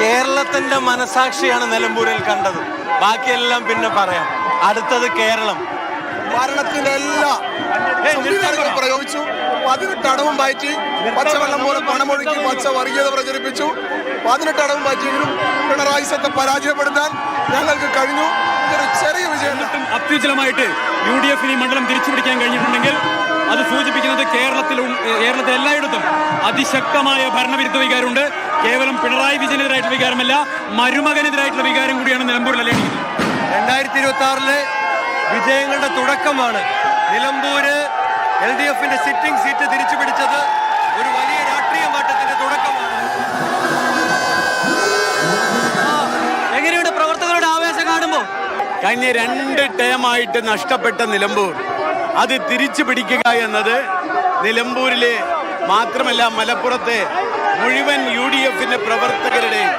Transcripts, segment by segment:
കേരളത്തിന്റെ മനസാക്ഷിയാണ് നിലമ്പൂരിൽ കണ്ടത്. ബാക്കിയെല്ലാം പിന്നെ പറയാം. അടുത്തത് കേരളം. ഭരണത്തിന്റെ എല്ലാ സംവിധാനങ്ങളും പ്രയോഗിച്ചു. 18 അടവും മാറ്റി പച്ചവെള്ളം പോലെ പണമൊഴുക്കി പച്ച വർഗീയത പ്രചരിപ്പിച്ചു. 18 അടവും മാറ്റിയെങ്കിലും പിണറായി സത്തെ പരാജയപ്പെടുത്താൻ ഞങ്ങൾക്ക് കഴിഞ്ഞു. ഇതൊരു ചെറിയ വിജയം. അത്യുജ്വലമായിട്ട് UDF ഈ മണ്ഡലം തിരിച്ചുപിടിക്കാൻ കഴിഞ്ഞിട്ടുണ്ടെങ്കിൽ അത് സൂചിപ്പിക്കുന്നത് കേരളത്തിൽ എല്ലായിടത്തും അതിശക്തമായ ഭരണവിരുദ്ധ വികാരമുണ്ട്. കേവലം പിണറായി വിജയനെതിരായിട്ടുള്ള വികാരമല്ല, മരുമകനെതിരായിട്ടുള്ള വികാരം കൂടിയാണ് നിലമ്പൂരിൽ അലയടിക്കുന്നത്. 2026 വിജയങ്ങളുടെ തുടക്കമാണ്. നിലമ്പൂര് LDFന്റെ സിറ്റിംഗ് സീറ്റ് തിരിച്ചു പിടിച്ചത് ഒരു വലിയ രാഷ്ട്രീയ മാറ്റത്തിന്റെ തുടക്കമാണ്. എങ്ങനെയുണ്ട് പ്രവർത്തകരുടെ ആവേശം കാണുമ്പോൾ? കഴിഞ്ഞ 2 ടേമായിട്ട് നഷ്ടപ്പെട്ട നിലമ്പൂർ അത് തിരിച്ചു പിടിക്കുക എന്നത് നിലമ്പൂരിലെ മാത്രമല്ല മലപ്പുറത്തെ മുഴുവൻ UDFന്റെ പ്രവർത്തകരുടെയും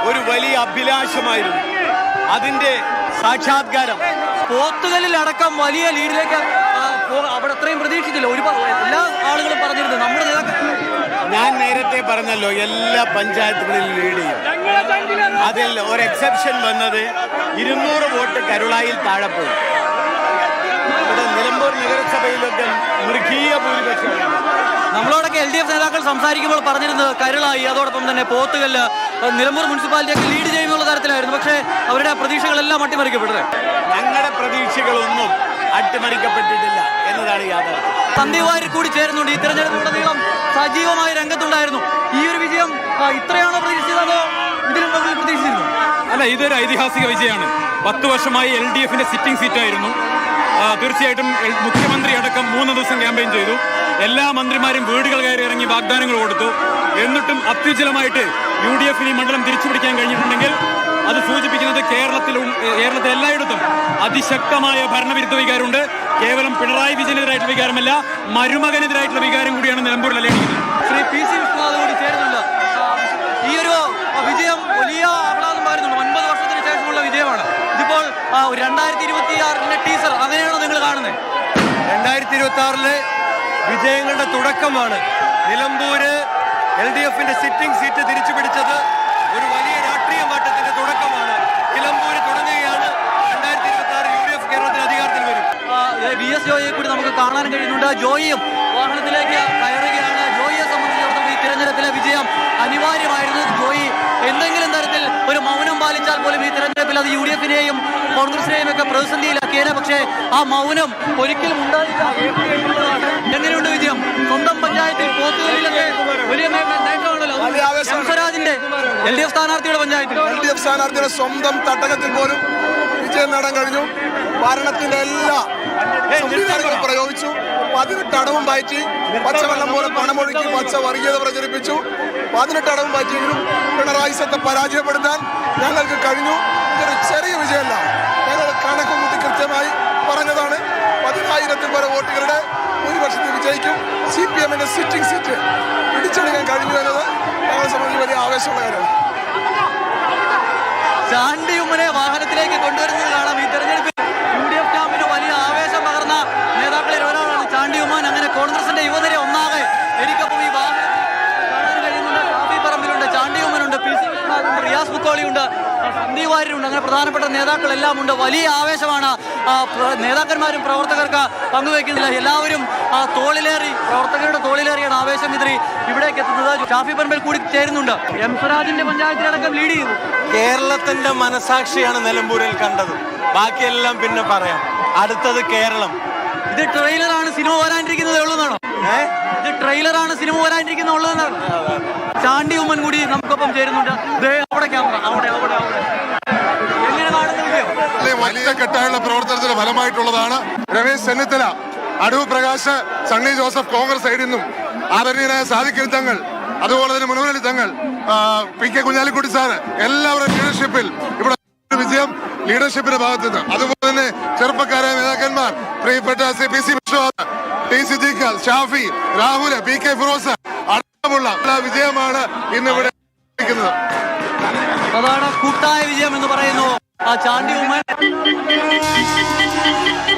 ഒരു വലിയ അഭിലാഷമായിരുന്നു. അതിന്റെ സാക്ഷാത്കാരം പോത്തുകലിൽ അടക്കം വലിയ ലീഡിലേക്ക് അവിടെ അത്രയും പ്രതീക്ഷിച്ചില്ല. എല്ലാ ആളുകളും പറഞ്ഞിരുന്നു നമ്മുടെ നേതാക്കൾ. ഞാൻ നേരത്തെ പറഞ്ഞല്ലോ, എല്ലാ പഞ്ചായത്തുകളിലും ലീഡ് ചെയ്യും. അതിൽ ഒരു എക്സെപ്ഷൻ വന്നത് 200 വോട്ട് കരുളായിൽ താഴെ പോയി. ഇവിടെ നിലമ്പൂർ നഗരസഭയിലൊക്കെ മൃഗീയ ഭൂരിപക്ഷമാണ്. നമ്മളോടൊക്കെ LDF നേതാക്കൾ സംസാരിക്കുമ്പോൾ പറഞ്ഞിരുന്നത് കരുളായി, അതോടൊപ്പം തന്നെ പോത്തുകല്ല്, നിലമ്പൂർ മുനിസിപ്പാലിറ്റിയൊക്കെ ലീഡ് ചെയ്യുന്നുള്ള തരത്തിലായിരുന്നു. പക്ഷേ അവരുടെ പ്രതീക്ഷകളെല്ലാം അട്ടിമറിക്കപ്പെട്ടത്. ഞങ്ങളുടെ പ്രതീക്ഷകളൊന്നും അട്ടിമറിക്കപ്പെട്ടിട്ടില്ല എന്നതാണ് യാഥാർത്ഥ്യം. സന്ദീപ് വാര്യർ കൂടി ചേരുന്നുണ്ട്. ഈ തെരഞ്ഞെടുപ്പിലുടനീളം സജീവമായി രംഗത്തുണ്ടായിരുന്നു. ഈ ഒരു വിജയം ഇത്രയാണോ പ്രതീക്ഷിച്ചതോ ഇതിലും മുകളിൽ പ്രതീക്ഷിച്ചിരുന്നു? അല്ല, ഇതൊരു ഐതിഹാസിക വിജയമാണ്. 10 വർഷമായി LDFന്റെ സിറ്റിംഗ് സീറ്റായിരുന്നു. തീർച്ചയായിട്ടും മുഖ്യമന്ത്രി അടക്കം 3 ദിവസം ക്യാമ്പയിൻ ചെയ്തു. എല്ലാ മന്ത്രിമാരും വീടുകൾ കയറി ഇറങ്ങി വാഗ്ദാനങ്ങൾ കൊടുത്തു. എന്നിട്ടും അത്യുജ്വലമായിട്ട് UDF ഈ മണ്ഡലം തിരിച്ചുപിടിക്കാൻ കഴിഞ്ഞിട്ടുണ്ടെങ്കിൽ അത് സൂചിപ്പിക്കുന്നത് കേരളത്തിൽ എല്ലായിടത്തും അതിശക്തമായ ഭരണവിരുദ്ധ വികാരമുണ്ട്. കേവലം പിണറായി വിജയനെതിരായിട്ടുള്ള വികാരമല്ല, മരുമകനെതിരായിട്ടുള്ള വികാരം കൂടിയാണ് നിലമ്പൂരിൽ അലയടിക്കുന്നത്. ശ്രീ PC വിശ്വനാഥ് കൂടി ചേരുന്നുണ്ട്. ഈ ഒരു വിജയം വലിയ ആഹ്ലാദം പകരുന്നുണ്ട്. 9 വർഷത്തിന് ശേഷമുള്ള വിജയമാണ്. ഇതിപ്പോൾ 2026 ടീസർ അങ്ങനെയാണോ നിങ്ങൾ കാണുന്നത്? 2026 വിജയങ്ങളുടെ തുടക്കമാണ്. നിലമ്പൂര് LDFന്റെ സിറ്റിംഗ് സീറ്റ് തിരിച്ചു പിടിച്ചത് ഒരു വലിയ രാഷ്ട്രീയ മാറ്റത്തിന്റെ തുടക്കമാണ്. നിലമ്പൂര് തുടങ്ങുകയാണ്. 2026 UDF കേരളത്തിൽ അധികാരത്തിൽ വരും. VS ജോയിയെ കൂടി നമുക്ക് കാണാൻ കഴിയുന്നുണ്ട്. ജോയിയും വാഹനത്തിലേക്ക് കയറുകയാണ്. ജോയിയെ സംബന്ധിച്ചിടത്തോളം ഈ തിരഞ്ഞെടുപ്പിലെ വിജയം അനിവാര്യമായിരുന്നു. ജോയി എന്തെങ്കിലും തരത്തിൽ ഒരു മൗനം പാലിച്ചാൽ പോലും ഈ തിരഞ്ഞെടുപ്പിൽ അത് UDFനെയും കോൺഗ്രസിനെയും ഒക്കെ പ്രതിസന്ധിയിലാക്കിയേനെ. പക്ഷേ ആ മൗനം ഒരിക്കലും ഉണ്ടായില്ല. എങ്ങനെയുണ്ട് വിജയം? സ്വന്തം പഞ്ചായത്തിൽ പോത്തുകലിലൊക്കെ വലിയ നേട്ടമാണല്ലോ. സ്വരാജിന്റെ LDF സ്ഥാനാർത്ഥിയുടെ പഞ്ചായത്തിൽ LDF സ്ഥാനാർത്ഥിയുടെ സ്വന്തം തട്ടകത്തിൽ പോലും വിജയം നേടാൻ കഴിഞ്ഞു. ഭരണത്തിന്റെ എല്ലാ സംവിധാനങ്ങളും പ്രയോഗിച്ചു. 18 അടവും മാറ്റി പച്ചവെള്ളം പോലെ പണമൊഴുക്കി പച്ച വർഗീയത പ്രചരിപ്പിച്ചു. 18 അടവും മാറ്റിയെങ്കിലും പിണറായി സത്തെ പരാജയപ്പെടുത്താൻ ഞങ്ങൾക്ക് കഴിഞ്ഞു. ഇതൊരു ചെറിയ വിജയമല്ല. ഞങ്ങൾ കണക്ക് കൂട്ടി കൃത്യമായി പറഞ്ഞതാണ്. 10,000-ൽ പരം വോട്ടുകളുടെ ഭൂരിപക്ഷത്തിൽ വിജയിക്കും. CPMന്റെ സിറ്റിംഗ് സീറ്റ് പിടിച്ചെടുക്കാൻ കഴിഞ്ഞു എന്നത് ഞങ്ങളെ സംബന്ധിച്ച് വലിയ ആവേശമുള്ള കാര്യമാണ്. ചാണ്ടി ഉമ്മനെ വാഹനത്തിലേക്ക് കൊണ്ടുവരുന്നത് കാണാം. ഈ തെരഞ്ഞെടുപ്പിൽ UDF ക്യാമ്പിന് വലിയ ആവേശം പകർന്ന നേതാക്കളിൽ ഒരാളാണ് ചാണ്ടി ഉമ്മൻ. അങ്ങനെ കോൺഗ്രസിന്റെ യുവനിര ഒന്നാകെ എനിക്കൊപ്പം ഈ വാഹനത്തിൽ കാണാൻ കഴിയുന്നുണ്ട്. ഷാഫി പറമ്പിലുണ്ട്, ചാണ്ടി ഉമ്മനുണ്ട്, PC വിശ്വനാഥുണ്ട്, റിയാസ് മുക്കോളിയുണ്ട്, സന്ദീപ് വാര്യരുണ്ട്. അങ്ങനെ പ്രധാനപ്പെട്ട നേതാക്കളെല്ലാം ഉണ്ട്. വലിയ ആവേശമാണ് നേതാക്കന്മാരും പ്രവർത്തകർക്ക് പങ്കുവയ്ക്കുന്നില്ല. എല്ലാവരും പ്രവർത്തകരുടെ തോളിലേറിയാണ് ആവേശം വിതറി ഇവിടേക്ക് എത്തുന്നത്. ഷാഫി പറമ്പിൽ കൂടി ചേരുന്നുണ്ട്. സ്വരാജിന്റെ പഞ്ചായത്തിലടക്കം ലീഡ് ചെയ്തു. കേരളത്തിന്റെ മനസാക്ഷിയാണ് നിലമ്പൂരിൽ കണ്ടത്. ബാക്കിയെല്ലാം പിന്നെ പറയാം. അടുത്തത് കേരളം. ഇത് ട്രെയിലറാണ്, സിനിമ വരാനിരിക്കുന്നതേ ഉള്ളൂന്നാണോ? ഇത് ട്രെയിലറാണ്, സിനിമ വരാനിരിക്കുന്ന ഉള്ളതെന്നാണ്. ചാണ്ടി ഉമ്മൻ കൂടി നമുക്കൊപ്പം ചേരുന്നുണ്ട്. അവിടെ ക്യാമറ, അവിടെ എങ്ങനെ കാണുന്ന വിജയം? വലിയ കെട്ടായുള്ള പ്രവർത്തനത്തിന്റെ ഫലമായിട്ടുള്ളതാണ്. രമേശ് ചെന്നിത്തല, അടൂർ പ്രകാശ്, സണ്ണി ജോസഫ് കോൺഗ്രസ് സൈഡിൽ നിന്നും ആദരണീയനായ സാദിഖ് തങ്ങൾ, അതുപോലെ തന്നെ മുനവലി തങ്ങൾ, PK കുഞ്ഞാലിക്കുട്ടി സാറ്, എല്ലാവരുടെ ലീഡർഷിപ്പിൽ ഇവിടെ വിജയം ലീഡർഷിപ്പിന്റെ ഭാഗത്തു നിന്ന്. അതുപോലെ തന്നെ ചെറുപ്പക്കാരായ നേതാക്കന്മാർ, പ്രിയപ്പെട്ട PC Vishwanath, TC ജിക്കൽ, Shafi, Rahul, PK Firoz അടക്കമുള്ള വിജയമാണ് ഇന്നിവിടെ. അതാണ് കൂട്ടായ വിജയം എന്ന് പറയുന്നു. ചാണ്ടി ഉമ്മൻ